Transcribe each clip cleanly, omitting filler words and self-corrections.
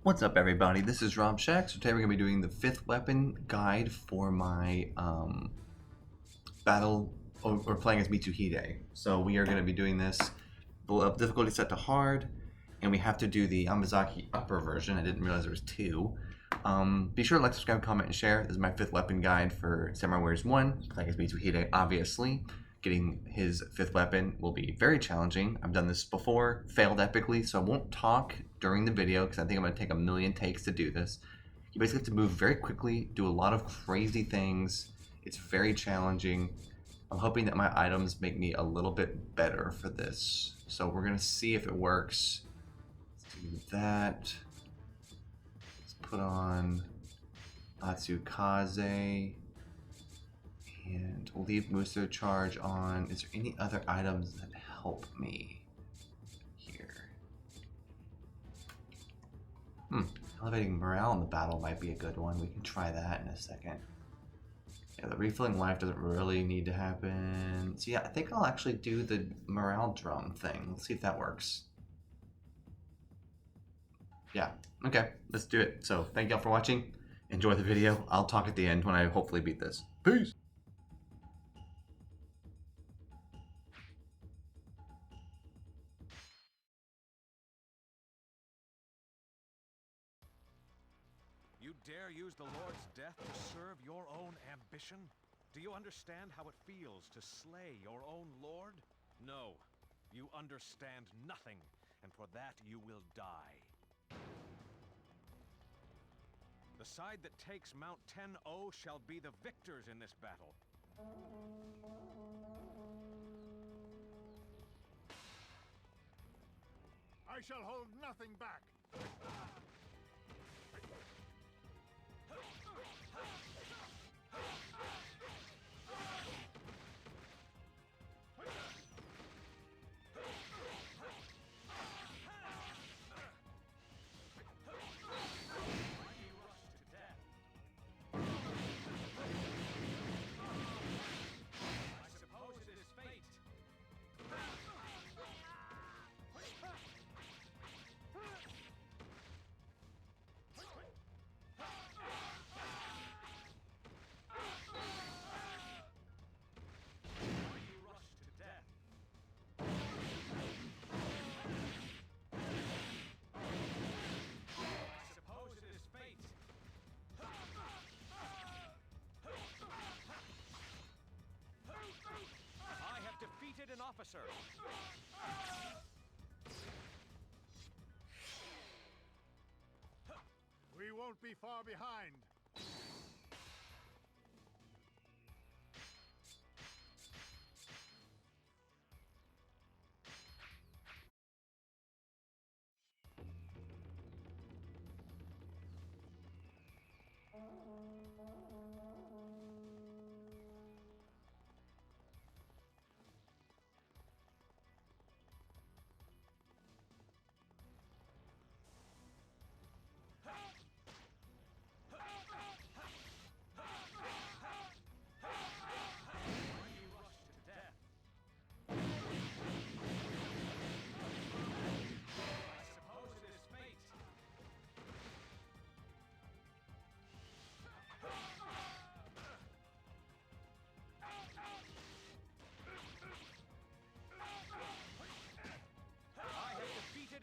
What's up, everybody? This is Rob Shack. So today we're going to be doing the 5th weapon guide for my battle. We're playing as Mitsuhide. So we are going to be doing this difficulty set to hard, and we have to do the Amazaki upper version. I didn't realize there was two. Be sure to like, subscribe, comment, and share. This is my 5th weapon guide for Samurai Warriors 1. Playing as Mitsuhide, obviously. Getting his 5th weapon will be very challenging. I've done this before, failed epically, so I won't talk during the video because I think I'm going to take a million takes to do this. You basically have to move very quickly, do a lot of crazy things. It's very challenging. I'm hoping that my items make me a little bit better for this. So we're going to see if it works. Let's do that. Let's put on Atsukaze. And we'll leave Muso Charge on. Is there any other items that help me here? Elevating morale in the battle might be a good one. We can try that in a second. Yeah, the refilling life doesn't really need to happen. So yeah, I think I'll actually do the morale drum thing. Let's see if that works. Yeah, okay, let's do it. So thank y'all for watching. Enjoy the video. I'll talk at the end when I hopefully beat this. Peace! You dare use the Lord's death to serve your own ambition? Do you understand how it feels to slay your own Lord? No, you understand nothing, and for that you will die. The side that takes Mount 10-0 shall be the victors in this battle. I shall hold nothing back. An officer. We won't be far behind.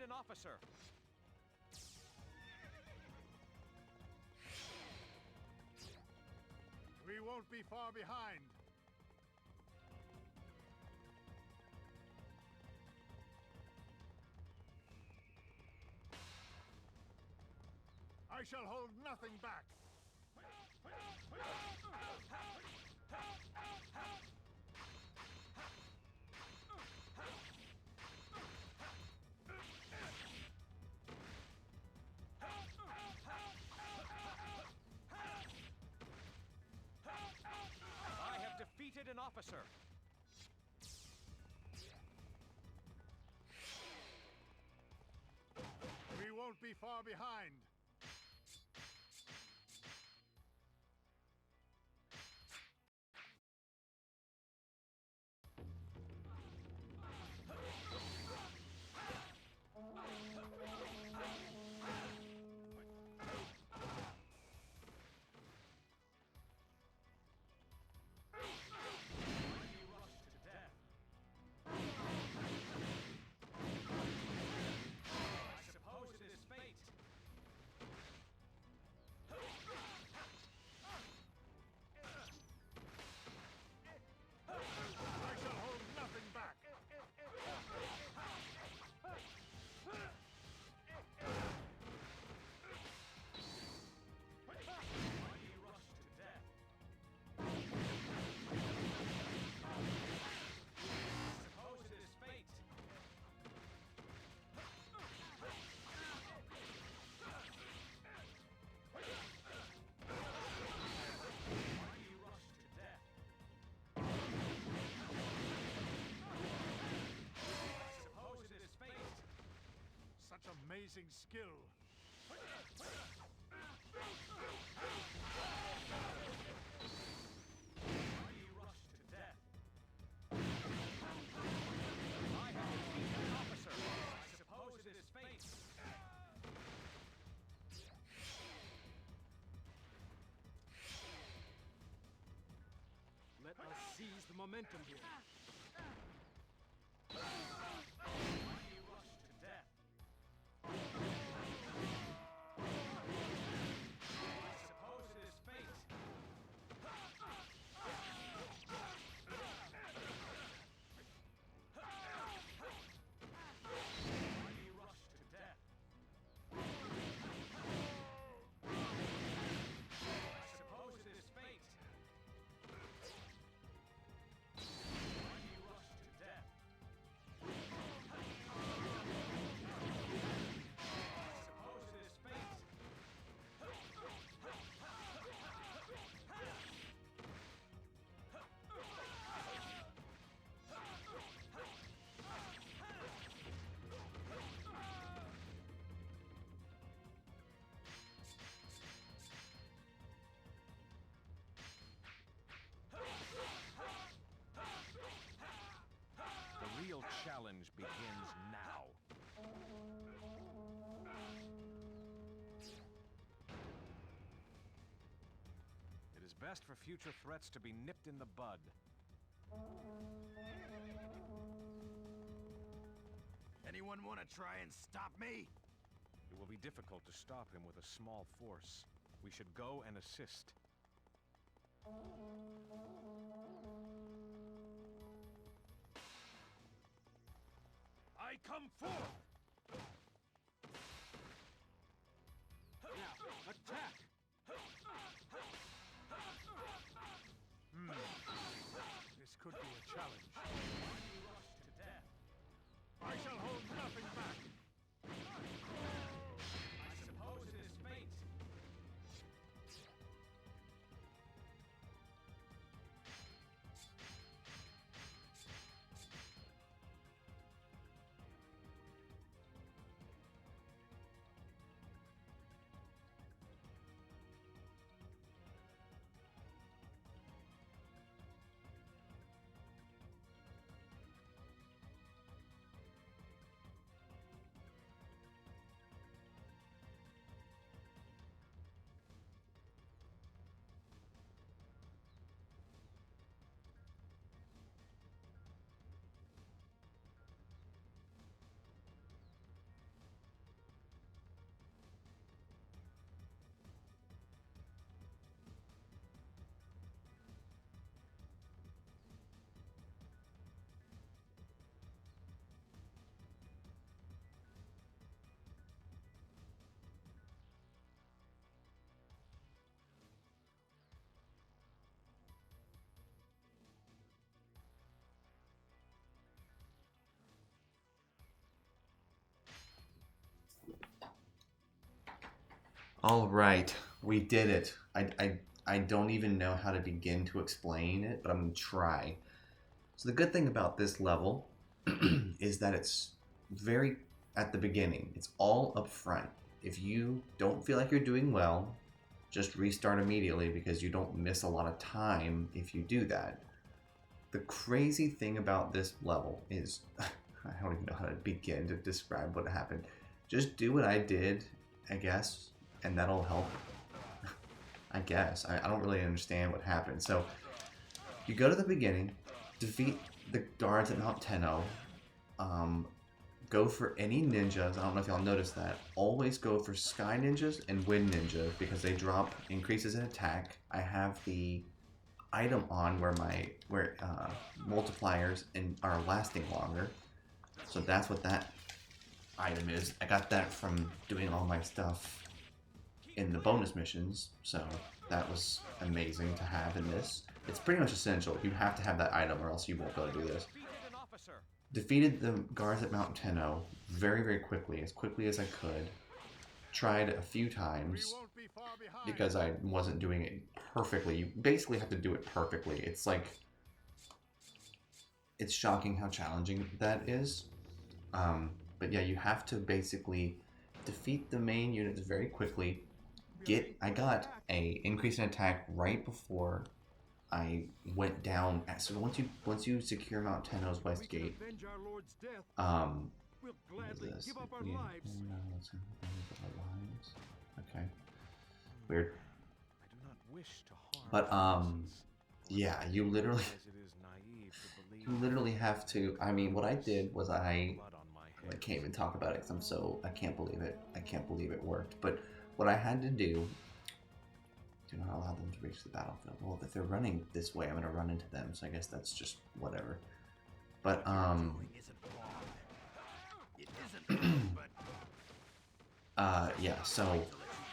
An officer. We won't be far behind. I shall hold nothing back. An officer. We won't be far behind. such amazing skill. Why you rush to death? I have defeated an officer. I suppose it is fate. Let us seize the momentum here. Why you rush to death? I suppose it is fate. Why you rush to death? I suppose it is fate. Why you rush to death? I suppose it is fate. The real challenge begins now. It is best for future threats to be nipped in the bud. Anyone want to try and stop me? It will be difficult to stop him with a small force. We should go and assist. I come forth! Now, attack! This could be a challenge. Why you rush to death? I shall hold nothing back. I suppose it is fate. All right, we did it. I don't even know how to begin to explain it, but I'm going to try. So the good thing about this level is that it's very at the beginning. It's all up front. If you don't feel like you're doing well, just restart immediately because you don't miss a lot of time if you do that. The crazy thing about this level is, I don't even know how to begin to describe what happened. Just do what I did, I guess, and that'll help. I guess. I don't really understand what happened. So, you go to the beginning, defeat the guards at Mount Tenno, go for any ninjas. I don't know if y'all noticed that. Always go for Sky Ninjas and Wind Ninjas because they drop increases in attack. I have the item on where my multipliers are lasting longer. So that's what that item is. I got that from doing all my stuff in the bonus missions, so that was amazing to have in this. It's pretty much essential. You have to have that item or else you won't be able to do this. Defeated an officer. Defeated the guards at Mount Tenno very, very quickly as I could. Tried a few We times won't be far behind. because I wasn't doing it perfectly. You basically have to do it perfectly. It's like, it's shocking how challenging that is. But yeah, you have to basically defeat the main units very quickly. I got a increase in attack right before I went down. So once you secure Mount Tenno's west gate, Avenge our Lord's death. We'll what is gladly this? give up our Yeah, lives. Okay, weird. I do not wish to harm But innocents, for yeah, you literally as it is naive to believe you literally have to. I mean, what I did was I blood on my I head. can't even talk about it because I can't believe it. I can't believe it worked. But what I had to do not allow them to reach the battlefield. Well, if they're running this way, I'm gonna run into them. So I guess that's just whatever. But yeah. So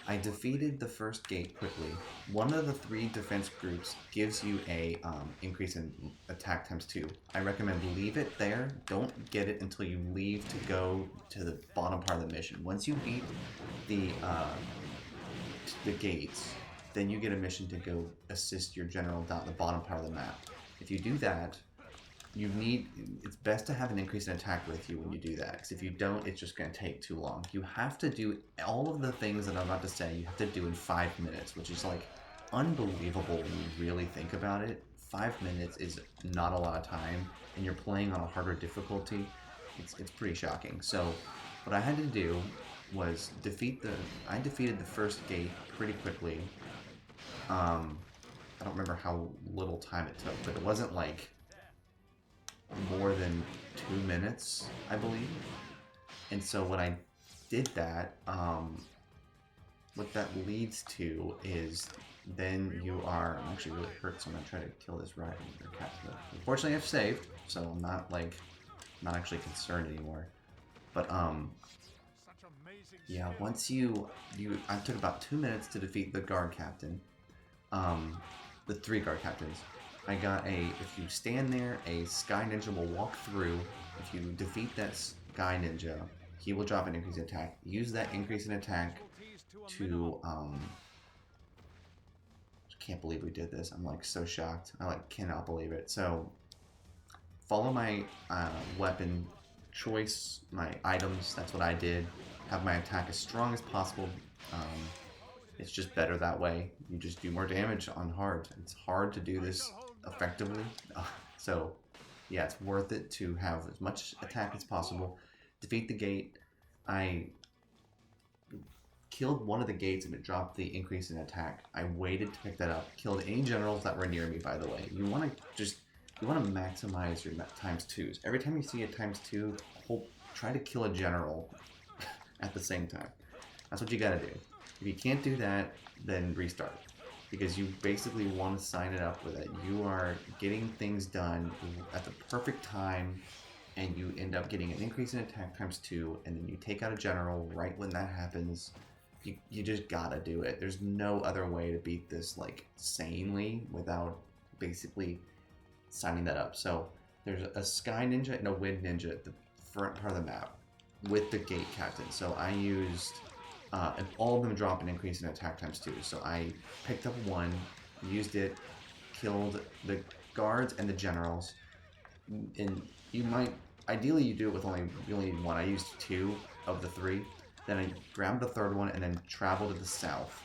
I defeated the first gate quickly. One of the 3 defense groups gives you a increase in attack ×2. I recommend leave it there. Don't get it until you leave to go to the bottom part of the mission. Once you beat the gates, then you get a mission to go assist your general down the bottom part of the map. If you do that, it's best to have an increase in attack with you when you do that, because if you don't, it's just going to take too long. You have to do all of the things that I'm about to say, you have to do in 5 minutes, which is like unbelievable when you really think about it. 5 minutes is not a lot of time, and you're playing on a harder difficulty. It's pretty shocking. So what I had to do was I defeated the first gate pretty quickly. I don't remember how little time it took, but it wasn't like more than 2 minutes, I believe. And so when I did that, what that leads to is then you are... I'm actually really hurt, so I'm gonna try to kill this rat. Unfortunately, I've saved, so I'm not actually concerned anymore. But yeah, once I took about 2 minutes to defeat the guard captain. The 3 guard captains. I got if you stand there, a Sky Ninja will walk through. If you defeat that Sky Ninja, he will drop an increase in attack. Use that increase in attack to, I can't believe we did this. I'm like so shocked. I cannot believe it. So, follow my weapon choice, my items. That's what I did. Have my attack as strong as possible. It's just better that way. You just do more damage on hard. It's hard to do this effectively. So, yeah, it's worth it to have as much attack as possible. Defeat the gate. I killed one of the gates and it dropped the increase in attack. I waited to pick that up. Killed any generals that were near me, by the way. You want to maximize your ×2s. Every time you see a ×2, try to kill a general at the same time. That's what you gotta do. If you can't do that, then restart. Because you basically want to sign it up with it. You are getting things done at the perfect time, and you end up getting an increase in attack ×2, and then you take out a general right when that happens. You just gotta do it. There's no other way to beat this sanely without basically signing that up. So there's a Sky Ninja and a Wind Ninja at the front part of the map with the gate captain. So I used... and all of them drop an increase in attack ×2. So I picked up one, used it, killed the guards and the generals. And ideally you do it with you only need 1. I used 2 of the 3. Then I grabbed the 3rd one and then traveled to the south.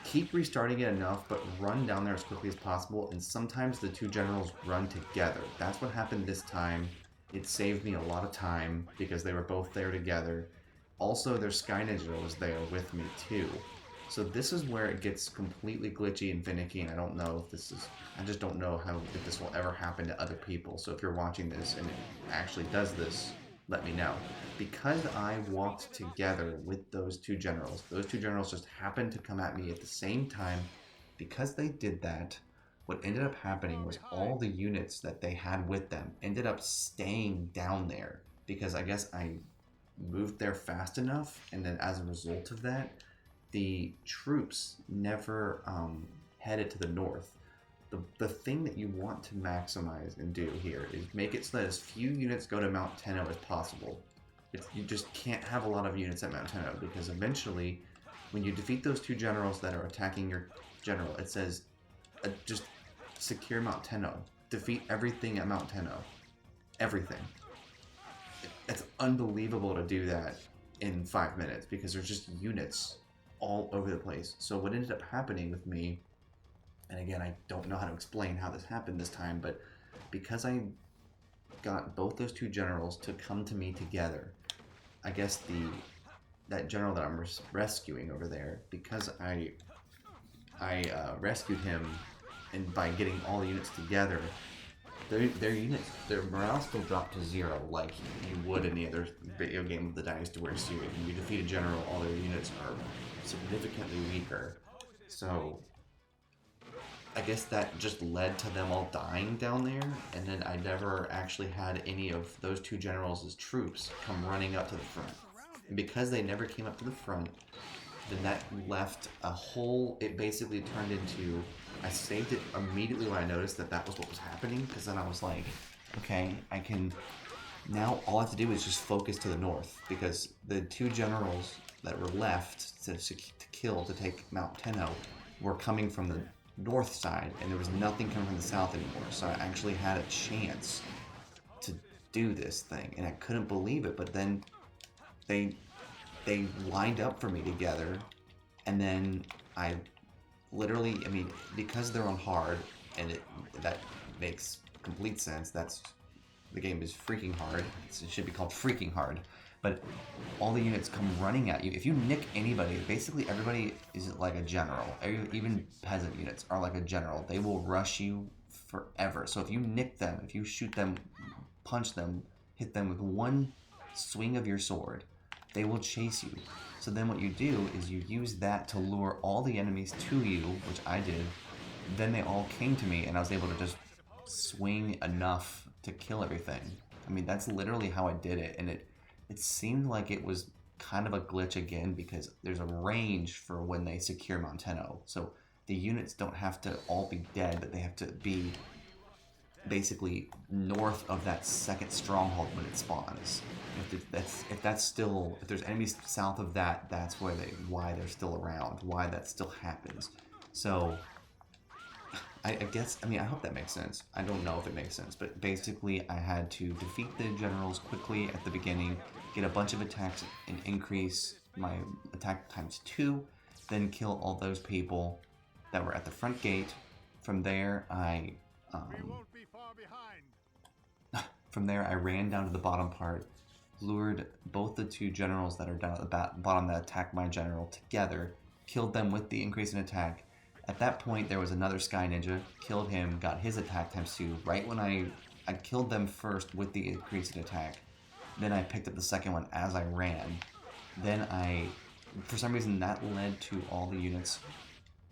Keep restarting it enough, but run down there as quickly as possible. And sometimes the 2 generals run together. That's what happened this time. It saved me a lot of time because they were both there together. Also, their Sky Ninja was there with me too. So this is where it gets completely glitchy and finicky, and I don't know if I just don't know if this will ever happen to other people. So if you're watching this and it actually does this, let me know. Because I walked together with those 2 generals just happened to come at me at the same time. Because they did that, what ended up happening was all the units that they had with them ended up staying down there. Because I guess I moved there fast enough, and then as a result of that, the troops never headed to the north. The thing that you want to maximize and do here is make it so that as few units go to Mount Tenno as possible. You just can't have a lot of units at Mount Tenno, because eventually, when you defeat those 2 generals that are attacking your general, it says just secure Mount Tenno. Defeat everything at Mount Tenno. Everything. it's unbelievable to do that in 5 minutes because there's just units all over the place. So what ended up happening with me, and again, I don't know how to explain how this happened this time, but because I got both those two generals to come to me together, I guess that general that I'm rescuing over there, because I rescued him, and by getting all the units together, their morale still dropped to 0, like you would in any other video game of the Dynasty Warriors series. When you defeat a general, all their units are significantly weaker. So I guess that just led to them all dying down there, and then I never actually had any of those two generals as troops come running up to the front. And because they never came up to the front, then that left a hole. It basically turned into, I saved it immediately when I noticed that was what was happening, because then I was like, okay, I can, now all I have to do is just focus to the north, because the two generals that were left to kill, to take Mount Tenno, were coming from the north side, and there was nothing coming from the south anymore, so I actually had a chance to do this thing, and I couldn't believe it. But then they lined up for me together, and then I literally, I mean, because they're on hard, and that makes complete sense. The game is freaking hard. It should be called freaking hard. But all the units come running at you. If you nick anybody, basically everybody is like a general. Even peasant units are like a general. They will rush you forever. So if you nick them, if you shoot them, punch them, hit them with one swing of your sword, they will chase you. So then what you do is you use that to lure all the enemies to you, which I did. Then they all came to me, and I was able to just swing enough to kill everything. I mean, that's literally how I did it, and it seemed like it was kind of a glitch again, because there's a range for when they secure Mount Tenno. So the units don't have to all be dead, but they have to be basically north of that second stronghold when it spawns. If there's enemies south of that, that's why they're still around, why that still happens. So I guess, I mean, I hope that makes sense. I don't know if it makes sense, but basically I had to defeat the generals quickly at the beginning, get a bunch of attacks and increase my attack times 2, then kill all those people that were at the front gate. From there, I won't be far behind. From there, I ran down to the bottom part, lured both the two generals that are down at the bottom that attacked my general together, killed them with the increase in attack. At that point, there was another Sky Ninja, killed him, got his attack times 2. Right when I killed them first with the increase in attack, then I picked up the second one as I ran. Then for some reason, that led to all the units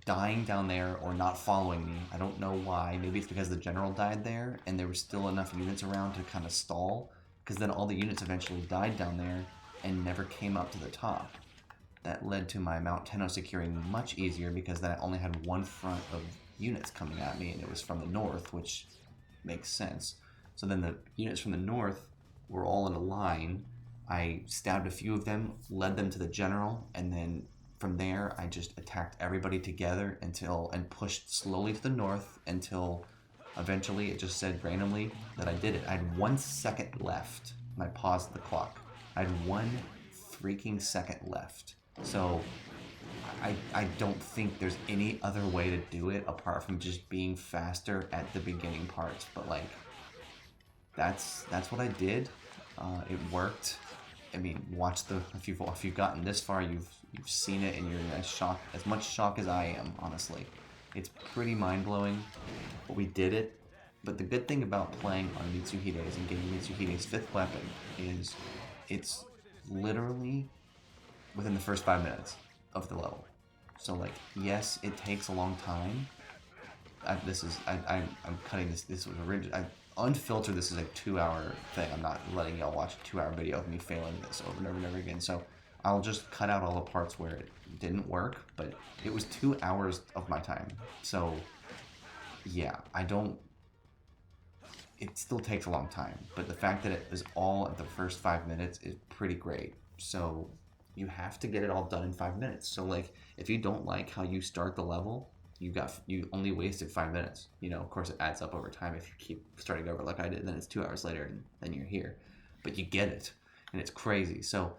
dying down there or not following me. I don't know why. Maybe it's because the general died there and there were still enough units around to kind of stall, because then all the units eventually died down there and never came up to the top. That led to my Mount Tenno securing much easier, because then I only had one front of units coming at me, and it was from the north, which makes sense. So then the units from the north were all in a line. I stabbed a few of them, led them to the general, and then from there I just attacked everybody together and pushed slowly to the north until eventually it just said randomly that I did it. I had 1 second left, and I paused the clock. I had 1 freaking second left. So I don't think there's any other way to do it apart from just being faster at the beginning parts. But like, that's what I did. It worked. I mean, if you've gotten this far, you've seen it, and you're as much shock as I am. Honestly, it's pretty mind blowing, but we did it. But the good thing about playing on Mitsuhide's and getting Mitsuhide's 5th weapon is it's literally within the first 5 minutes of the level. So like, yes, it takes a long time. I'm cutting this. This was original. Unfiltered. This is a 2-hour thing. I'm not letting y'all watch a 2-hour video of me failing this over and over and over again. So I'll just cut out all the parts where it didn't work. But it was 2 hours of my time. So yeah, it still takes a long time. But the fact that it was all at the first 5 minutes is pretty great. So you have to get it all done in 5 minutes. So like, if you don't like how you start the level, you only wasted 5 minutes. You know, of course it adds up over time if you keep starting over like I did, then it's 2 hours later and then you're here. But you get it. and it's crazy. So,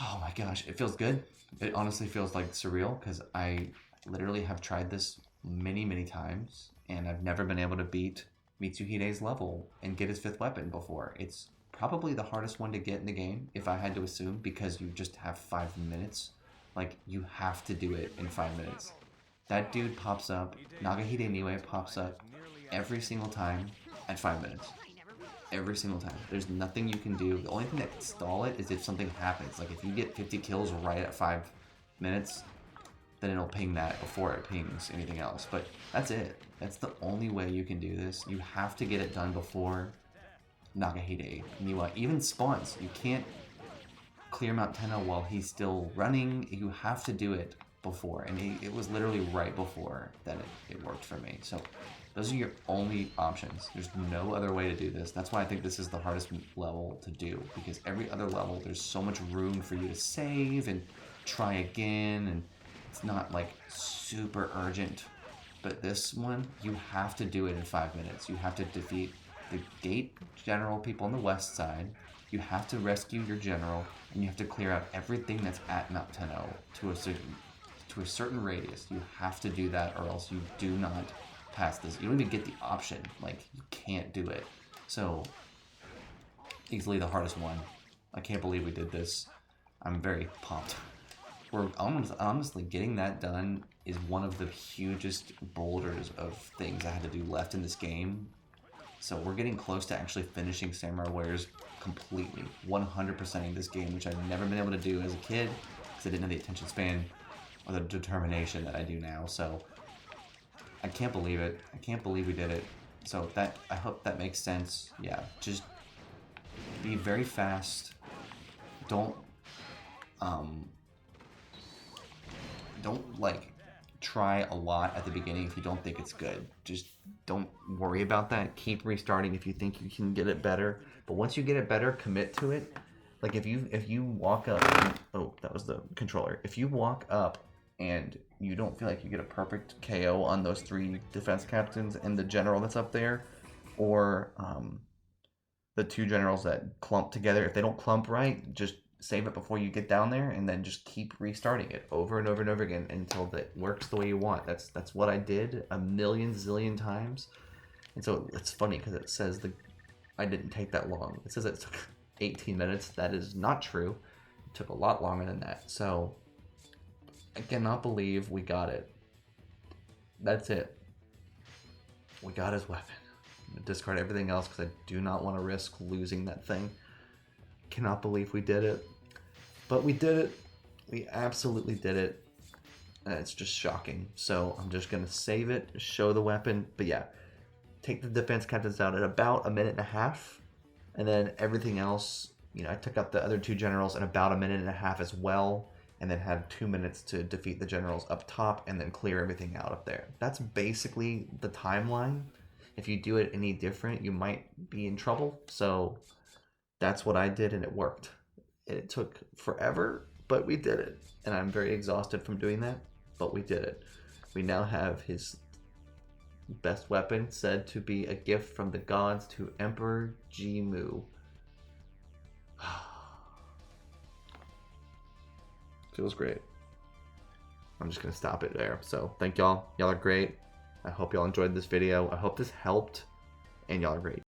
oh my gosh, it feels good. It honestly feels like surreal because I literally have tried this many, many times, and I've never been able to beat Mitsuhide's level and get his 5th weapon before. It's probably the hardest one to get in the game, if I had to assume, because you just have 5 minutes. Like, you have to do it in 5 minutes. That dude pops up, Nagahide Niue pops up every single time at 5 minutes. Every single time. There's nothing you can do. The only thing that can stall it is if something happens. Like, if you get 50 kills right at 5 minutes, then it'll ping that before it pings anything else. But that's it. That's the only way you can do this. You have to get it done before Nagahide Niue even spawns. You can't clear Mount Tenno while he's still running. You have to do it before. And it was literally right before that it worked for me. So those are your only options. There's no other way to do this. That's why I think this is the hardest level to do. Because every other level, there's so much room for you to save and try again. And it's not like super urgent. But this one, you have to do it in 5 minutes. You have to defeat the gate general people on the west side. You have to rescue your general, and you have to clear out everything that's at Mount Tenno to a certain radius. You have to do that, or else you do not pass this. You don't even get the option. Like, you can't do it. So, easily the hardest one. I can't believe we did this. I'm very pumped. We're honestly getting that done is one of the hugest boulders of things I had to do left in this game. So we're getting close to actually finishing Samurai Warriors completely, 100%ing this game, which I've never been able to do as a kid because I didn't have the attention span or the determination that I do now. So I can't believe it. I can't believe we did it. So that, I hope that makes sense. Yeah, just be very fast. Don't like try a lot at the beginning if you don't think it's good. Just don't worry about that. Keep restarting if you think you can get it better. But once you get it better, commit to it. Like if you walk up and, oh, that was the controller. If you walk up and you don't feel like you get a perfect KO on those 3 defense captains and the general that's up there, or the 2 generals that clump together, if they don't clump right, just save it before you get down there, and then just keep restarting it over and over and over again until it works the way you want. That's what I did a million zillion times. And so it's funny because it says I didn't take that long. It says it took 18 minutes. That is not true. It took a lot longer than that. So I cannot believe we got it. That's it. We got his weapon. I'm gonna discard everything else because I do not want to risk losing that thing. Cannot believe we did it. But we did it. We absolutely did it. And it's just shocking. So I'm just going to save it, show the weapon. But yeah, take the defense captains out at about 1.5 minutes. And then everything else, you know, I took out the other 2 generals in about 1.5 minutes as well. And then had 2 minutes to defeat the generals up top and then clear everything out up there. That's basically the timeline. If you do it any different, you might be in trouble. So that's what I did, and it worked. It took forever, but we did it. And I'm very exhausted from doing that, but we did it. We now have his best weapon, said to be a gift from the gods to Emperor Jimmu. Feels great. I'm just going to stop it there. So thank y'all. Y'all are great. I hope y'all enjoyed this video. I hope this helped, and y'all are great.